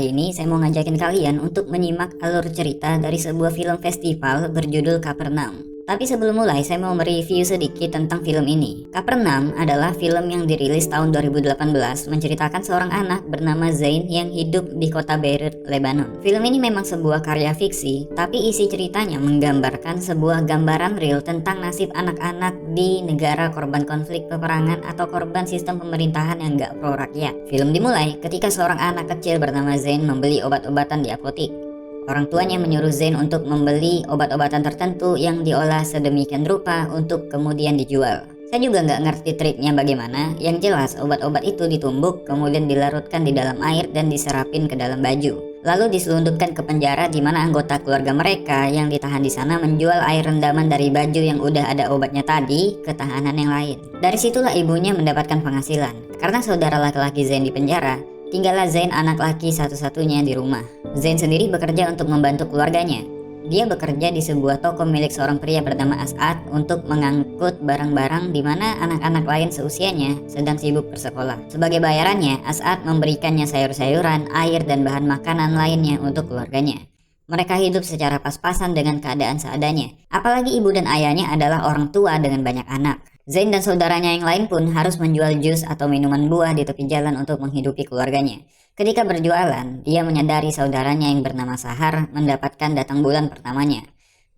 kali ini saya mau ngajakin kalian untuk menyimak alur cerita dari sebuah film festival berjudul Kapernaum. Tapi sebelum mulai, saya mau mereview sedikit tentang film ini. Kapernaum adalah film yang dirilis tahun 2018 menceritakan seorang anak bernama Zain yang hidup di kota Beirut, Lebanon. Film ini memang sebuah karya fiksi, tapi isi ceritanya menggambarkan sebuah gambaran real tentang nasib anak-anak di negara korban konflik peperangan atau korban sistem pemerintahan yang gak pro rakyat. Film dimulai ketika seorang anak kecil bernama Zain membeli obat-obatan di apotik. Orang tuanya menyuruh Zain untuk membeli obat-obatan tertentu yang diolah sedemikian rupa untuk kemudian dijual. Saya juga nggak ngerti triknya bagaimana, yang jelas obat-obat itu ditumbuk, kemudian dilarutkan di dalam air dan diserapin ke dalam baju. Lalu diselundupkan ke penjara di mana anggota keluarga mereka yang ditahan di sana menjual air rendaman dari baju yang udah ada obatnya tadi ke tahanan yang lain. Dari situlah ibunya mendapatkan penghasilan. Karena saudara laki-laki Zain di penjara, tinggallah Zain anak laki satu-satunya di rumah. Zain sendiri bekerja untuk membantu keluarganya. Dia bekerja di sebuah toko milik seorang pria bernama As'ad untuk mengangkut barang-barang di mana anak-anak lain seusianya sedang sibuk bersekolah. Sebagai bayarannya, As'ad memberikannya sayur-sayuran, air, dan bahan makanan lainnya untuk keluarganya. Mereka hidup secara pas-pasan dengan keadaan seadanya. Apalagi ibu dan ayahnya adalah orang tua dengan banyak anak. Zain dan saudaranya yang lain pun harus menjual jus atau minuman buah di tepi jalan untuk menghidupi keluarganya. Ketika berjualan, dia menyadari saudaranya yang bernama Sahar mendapatkan datang bulan pertamanya.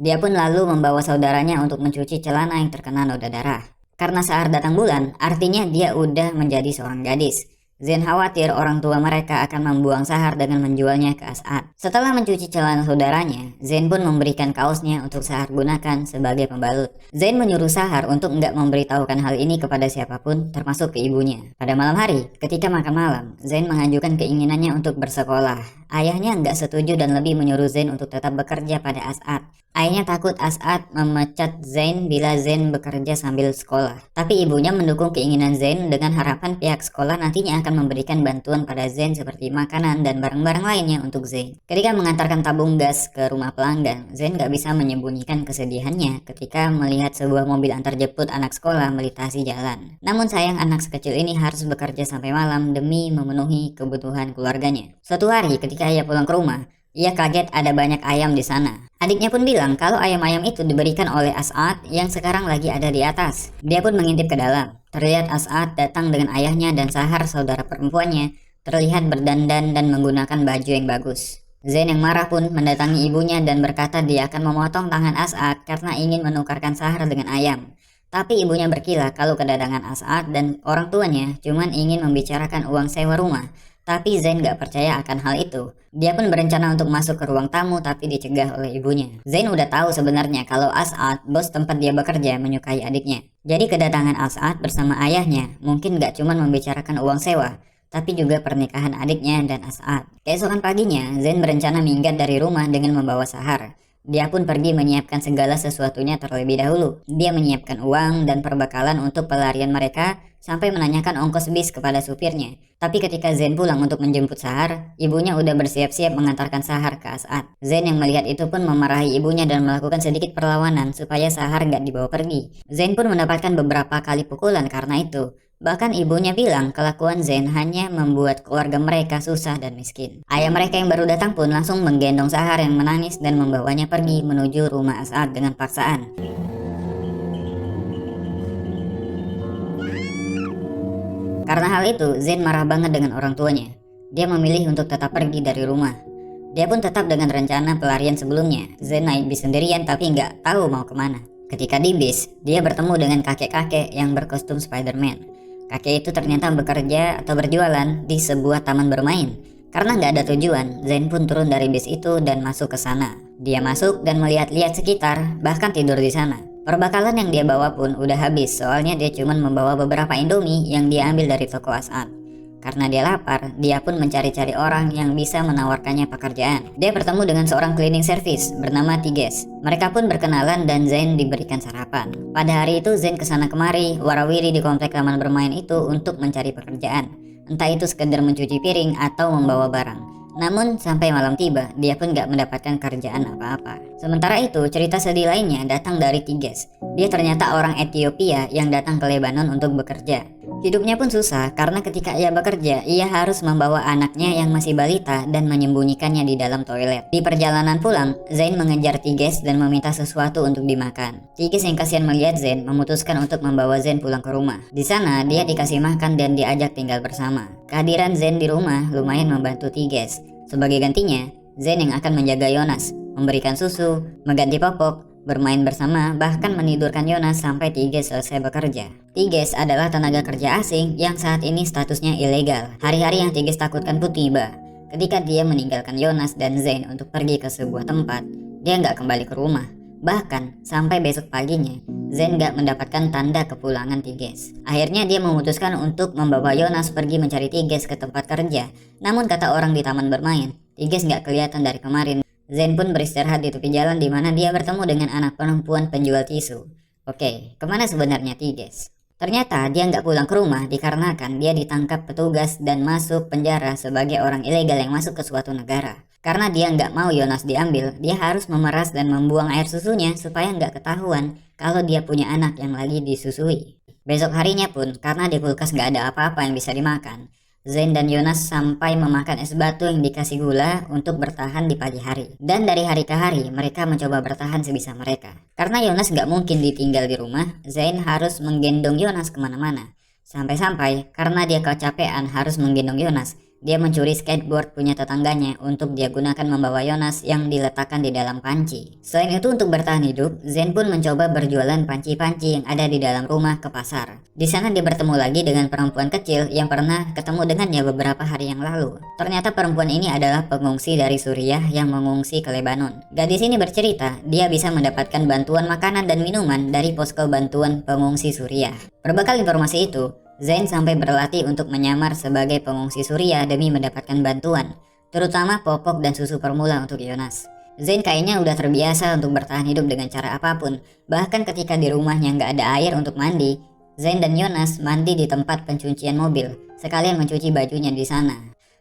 Dia pun lalu membawa saudaranya untuk mencuci celana yang terkena noda darah. Karena Sahar datang bulan, artinya dia udah menjadi seorang gadis. Zain khawatir orang tua mereka akan membuang Sahar dengan menjualnya ke As'ad. Setelah mencuci celana saudaranya, Zain pun memberikan kaosnya untuk Sahar gunakan sebagai pembalut. Zain menyuruh Sahar untuk nggak memberitahukan hal ini kepada siapapun, termasuk ke ibunya. Pada malam hari, ketika makan malam, Zain mengajukan keinginannya untuk bersekolah. Ayahnya nggak setuju dan lebih menyuruh Zain untuk tetap bekerja pada As'ad. Ayahnya takut As'ad memecat Zain bila Zain bekerja sambil sekolah. Tapi ibunya mendukung keinginan Zain dengan harapan pihak sekolah nantinya akan memberikan bantuan pada Zain seperti makanan dan barang-barang lainnya untuk Zain. Ketika mengantarkan tabung gas ke rumah pelanggan, Zain gak bisa menyembunyikan kesedihannya ketika melihat sebuah mobil antar jemput anak sekolah melintasi jalan. Namun sayang anak sekecil ini harus bekerja sampai malam demi memenuhi kebutuhan keluarganya. Suatu hari ketika ia pulang ke rumah, ia kaget ada banyak ayam di sana. Adiknya pun bilang kalau ayam-ayam itu diberikan oleh As'ad yang sekarang lagi ada di atas. Dia pun mengintip ke dalam. Terlihat As'ad datang dengan ayahnya dan Sahar saudara perempuannya terlihat berdandan dan menggunakan baju yang bagus. Zain yang marah pun mendatangi ibunya dan berkata dia akan memotong tangan As'ad karena ingin menukarkan Sahar dengan ayam. Tapi ibunya berkilah kalau kedatangan As'ad dan orang tuanya cuman ingin membicarakan uang sewa rumah. Tapi Zain gak percaya akan hal itu. Dia pun berencana untuk masuk ke ruang tamu tapi dicegah oleh ibunya. Zain udah tahu sebenarnya kalau As'ad, bos tempat dia bekerja, menyukai adiknya. Jadi kedatangan As'ad bersama ayahnya mungkin gak cuma membicarakan uang sewa, tapi juga pernikahan adiknya dan As'ad. Keesokan paginya, Zain berencana minggat dari rumah dengan membawa Sahar. Dia pun pergi menyiapkan segala sesuatunya terlebih dahulu. Dia menyiapkan uang dan perbekalan untuk pelarian mereka sampai menanyakan ongkos bis kepada supirnya. Tapi ketika Zain pulang untuk menjemput Sahar, ibunya udah bersiap-siap mengantarkan Sahar ke As'ad. Zain yang melihat itu pun memarahi ibunya dan melakukan sedikit perlawanan supaya Sahar nggak dibawa pergi. Zain pun mendapatkan beberapa kali pukulan karena itu. Bahkan ibunya bilang kelakuan Zain hanya membuat keluarga mereka susah dan miskin. Ayah mereka yang baru datang pun langsung menggendong Sahar yang menangis dan membawanya pergi menuju rumah As'ad dengan paksaan. Karena hal itu, Zain marah banget dengan orang tuanya. Dia memilih untuk tetap pergi dari rumah. Dia pun tetap dengan rencana pelarian sebelumnya. Zain naik bis sendirian tapi nggak tahu mau kemana. Ketika di bis, dia bertemu dengan kakek-kakek yang berkostum Spider-Man. Kakek itu ternyata bekerja atau berjualan di sebuah taman bermain. Karena nggak ada tujuan, Zain pun turun dari bis itu dan masuk ke sana. Dia masuk dan melihat-lihat sekitar, bahkan tidur di sana. Perbekalan yang dia bawa pun udah habis, soalnya dia cuma membawa beberapa Indomie yang dia ambil dari toko As'ad. Karena dia lapar, dia pun mencari-cari orang yang bisa menawarkannya pekerjaan. Dia bertemu dengan seorang cleaning service bernama Tiges. Mereka pun berkenalan dan Zain diberikan sarapan. Pada hari itu Zain kesana kemari, warawiri di komplek taman bermain itu untuk mencari pekerjaan. Entah itu sekedar mencuci piring atau membawa barang. Namun sampai malam tiba, dia pun gak mendapatkan kerjaan apa-apa. Sementara itu, cerita sedih lainnya datang dari Tiges. Dia ternyata orang Ethiopia yang datang ke Lebanon untuk bekerja. Hidupnya pun susah karena ketika ia bekerja, ia harus membawa anaknya yang masih balita dan menyembunyikannya di dalam toilet. Di perjalanan pulang, Zain mengejar Tiges dan meminta sesuatu untuk dimakan. Tiges yang kasihan melihat Zain memutuskan untuk membawa Zain pulang ke rumah. Di sana, dia dikasih makan dan diajak tinggal bersama. Kehadiran Zain di rumah lumayan membantu Tiges. Sebagai gantinya, Zain yang akan menjaga Jonas, memberikan susu, mengganti popok, bermain bersama, bahkan menidurkan Jonas sampai Tiges selesai bekerja. Tiges adalah tenaga kerja asing yang saat ini statusnya ilegal. Hari-hari yang Tiges takutkan pun tiba. Ketika dia meninggalkan Jonas dan Zain untuk pergi ke sebuah tempat, dia nggak kembali ke rumah. Bahkan, sampai besok paginya, Zain nggak mendapatkan tanda kepulangan Tiges. Akhirnya dia memutuskan untuk membawa Jonas pergi mencari Tiges ke tempat kerja. Namun kata orang di taman bermain, Tiges nggak kelihatan dari kemarin. Zain pun beristirahat di tepi jalan di mana dia bertemu dengan anak perempuan penjual tisu. Oke, kemana sebenarnya Tiges? Ternyata dia nggak pulang ke rumah dikarenakan dia ditangkap petugas dan masuk penjara sebagai orang ilegal yang masuk ke suatu negara. Karena dia nggak mau Jonas diambil, dia harus memeras dan membuang air susunya supaya nggak ketahuan kalau dia punya anak yang lagi disusui. Besok harinya pun, karena di kulkas nggak ada apa-apa yang bisa dimakan, Zain dan Jonas sampai memakan es batu yang dikasih gula untuk bertahan di pagi hari. Dan dari hari ke hari, mereka mencoba bertahan sebisa mereka. Karena Jonas nggak mungkin ditinggal di rumah, Zain harus menggendong Jonas kemana-mana. Sampai-sampai, karena dia kecapean harus menggendong Jonas, dia mencuri skateboard punya tetangganya untuk dia gunakan membawa Jonas yang diletakkan di dalam panci. Selain itu untuk bertahan hidup, Zain pun mencoba berjualan panci-panci yang ada di dalam rumah ke pasar. Di sana dia bertemu lagi dengan perempuan kecil yang pernah ketemu dengannya beberapa hari yang lalu. Ternyata perempuan ini adalah pengungsi dari Suriah yang mengungsi ke Lebanon. Gadis ini bercerita dia bisa mendapatkan bantuan makanan dan minuman dari posko bantuan pengungsi Suriah. Berbekal informasi itu, Zain sampai berlatih untuk menyamar sebagai pengungsi Suriah demi mendapatkan bantuan, terutama popok dan susu formula untuk Jonas. Zain kayaknya udah terbiasa untuk bertahan hidup dengan cara apapun, bahkan ketika di rumahnya nggak ada air untuk mandi, Zain dan Jonas mandi di tempat pencucian mobil, sekalian mencuci bajunya di sana.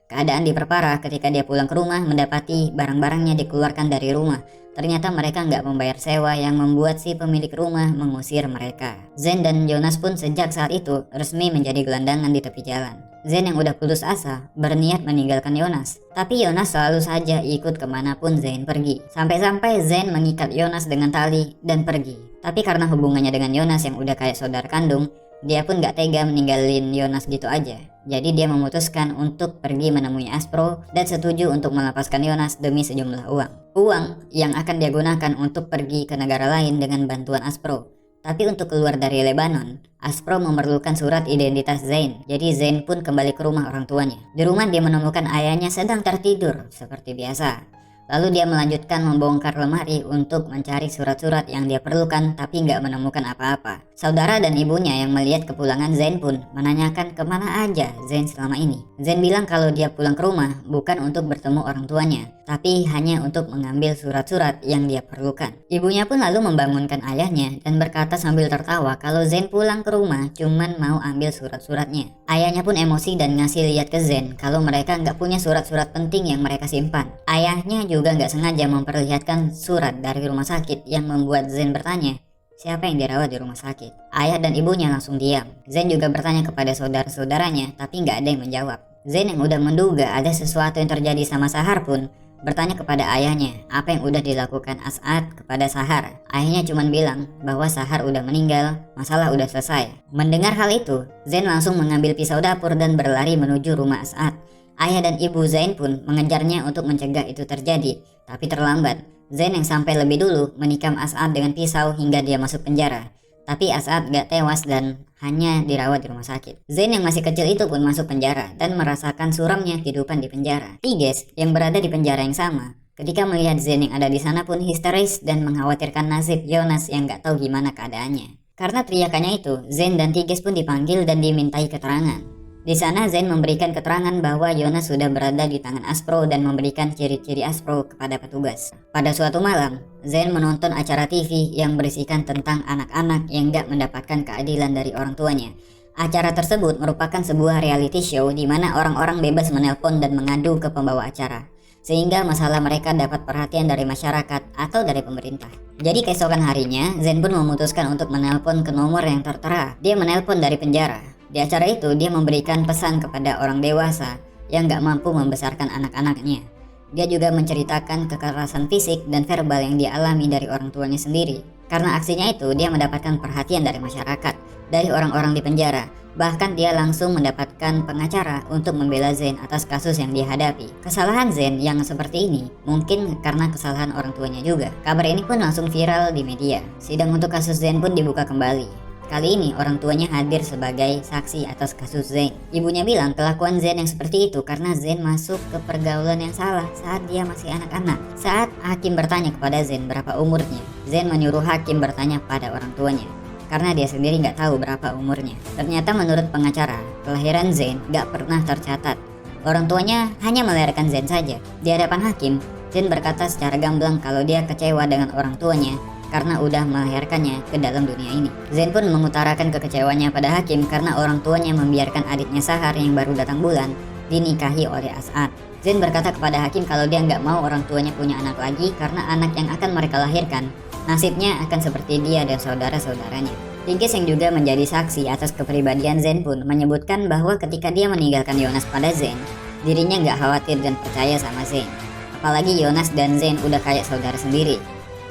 Keadaan diperparah ketika dia pulang ke rumah mendapati barang-barangnya dikeluarkan dari rumah. Ternyata mereka nggak membayar sewa yang membuat si pemilik rumah mengusir mereka. Zain dan Jonas pun sejak saat itu resmi menjadi gelandangan di tepi jalan. Zain yang udah putus asa berniat meninggalkan Jonas, tapi Jonas selalu saja ikut kemanapun Zain pergi. Sampai-sampai Zain mengikat Jonas dengan tali dan pergi. Tapi karena hubungannya dengan Jonas yang udah kayak saudara kandung, dia pun gak tega meninggalin Jonas gitu aja. Jadi dia memutuskan untuk pergi menemui Aspro dan setuju untuk melepaskan Jonas demi sejumlah uang. Uang yang akan dia gunakan untuk pergi ke negara lain dengan bantuan Aspro. Tapi untuk keluar dari Lebanon, Aspro memerlukan surat identitas Zain. Jadi Zain pun kembali ke rumah orang tuanya. Di rumah dia menemukan ayahnya sedang tertidur seperti biasa. Lalu dia melanjutkan membongkar lemari untuk mencari surat-surat yang dia perlukan tapi nggak menemukan apa-apa. Saudara dan ibunya yang melihat kepulangan Zain pun menanyakan kemana aja Zain selama ini. Zain bilang kalau dia pulang ke rumah bukan untuk bertemu orang tuanya, tapi hanya untuk mengambil surat-surat yang dia perlukan. Ibunya pun lalu membangunkan ayahnya dan berkata sambil tertawa kalau Zain pulang ke rumah cuman mau ambil surat-suratnya. Ayahnya pun emosi dan ngasih lihat ke Zain kalau mereka nggak punya surat-surat penting yang mereka simpan. Ayahnya juga nggak sengaja memperlihatkan surat dari rumah sakit yang membuat Zain bertanya, siapa yang dirawat di rumah sakit? Ayah dan ibunya langsung diam. Zain juga bertanya kepada saudara-saudaranya, tapi nggak ada yang menjawab. Zain yang udah menduga ada sesuatu yang terjadi sama Sahar pun bertanya kepada ayahnya apa yang udah dilakukan As'ad kepada Sahar. Ayahnya cuma bilang bahwa Sahar udah meninggal, masalah udah selesai. Mendengar hal itu, Zain langsung mengambil pisau dapur dan berlari menuju rumah As'ad. Ayah dan ibu Zain pun mengejarnya untuk mencegah itu terjadi, tapi terlambat. Zain yang sampai lebih dulu menikam As'ad dengan pisau hingga dia masuk penjara. Tapi As'ad gak tewas dan hanya dirawat di rumah sakit. Zain yang masih kecil itu pun masuk penjara dan merasakan suramnya kehidupan di penjara. Tiges yang berada di penjara yang sama, ketika melihat Zain yang ada di sana pun histeris dan mengkhawatirkan nasib Jonas yang gak tahu gimana keadaannya. Karena teriakannya itu, Zain dan Tiges pun dipanggil dan dimintai keterangan. Di sana Zain memberikan keterangan bahwa Jonas sudah berada di tangan Aspro dan memberikan ciri-ciri Aspro kepada petugas. Pada suatu malam, Zain menonton acara TV yang berisikan tentang anak-anak yang gak mendapatkan keadilan dari orang tuanya. Acara tersebut merupakan sebuah reality show di mana orang-orang bebas menelpon dan mengadu ke pembawa acara, sehingga masalah mereka dapat perhatian dari masyarakat atau dari pemerintah. Jadi keesokan harinya, Zain pun memutuskan untuk menelpon ke nomor yang tertera. Dia menelpon dari penjara. Di acara itu dia memberikan pesan kepada orang dewasa yang gak mampu membesarkan anak-anaknya. Dia juga menceritakan kekerasan fisik dan verbal yang dia alami dari orang tuanya sendiri. Karena aksinya itu dia mendapatkan perhatian dari masyarakat, dari orang-orang di penjara. Bahkan dia langsung mendapatkan pengacara untuk membela Zain atas kasus yang dia hadapi. Kesalahan Zain yang seperti ini mungkin karena kesalahan orang tuanya juga. Kabar ini pun langsung viral di media. Sidang untuk kasus Zain pun dibuka kembali. Kali ini orang tuanya hadir sebagai saksi atas kasus Zain. Ibunya bilang kelakuan Zain yang seperti itu karena Zain masuk ke pergaulan yang salah saat dia masih anak-anak. Saat hakim bertanya kepada Zain berapa umurnya, Zain menyuruh hakim bertanya pada orang tuanya karena dia sendiri nggak tahu berapa umurnya. Ternyata menurut pengacara, kelahiran Zain nggak pernah tercatat. Orang tuanya hanya melahirkan Zain saja. Di hadapan hakim, Zain berkata secara gamblang kalau dia kecewa dengan orang tuanya karena udah melahirkannya ke dalam dunia ini. Zain pun mengutarakan kekecewanya pada hakim karena orang tuanya membiarkan adiknya Sahar yang baru datang bulan dinikahi oleh As'ad. Zain berkata kepada hakim kalau dia nggak mau orang tuanya punya anak lagi karena anak yang akan mereka lahirkan nasibnya akan seperti dia dan saudara-saudaranya. Tigges yang juga menjadi saksi atas kepribadian Zain pun menyebutkan bahwa ketika dia meninggalkan Yonas pada Zain, dirinya nggak khawatir dan percaya sama Zain. Apalagi Yonas dan Zain udah kayak saudara sendiri.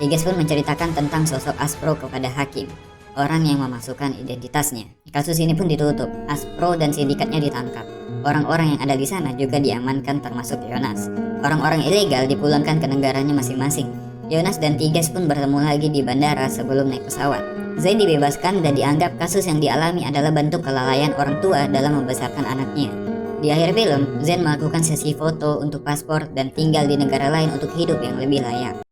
Tigges pun menceritakan tentang sosok Aspro kepada hakim, orang yang memasukkan identitasnya. Kasus ini pun ditutup, Aspro dan sindikatnya ditangkap. Orang-orang yang ada di sana juga diamankan termasuk Yonas. Orang-orang ilegal dipulangkan ke negaranya masing-masing. Yonas dan Tigges pun bertemu lagi di bandara sebelum naik pesawat. Zain dibebaskan dan dianggap kasus yang dialami adalah bentuk kelalaian orang tua dalam membesarkan anaknya. Di akhir film, Zain melakukan sesi foto untuk paspor dan tinggal di negara lain untuk hidup yang lebih layak.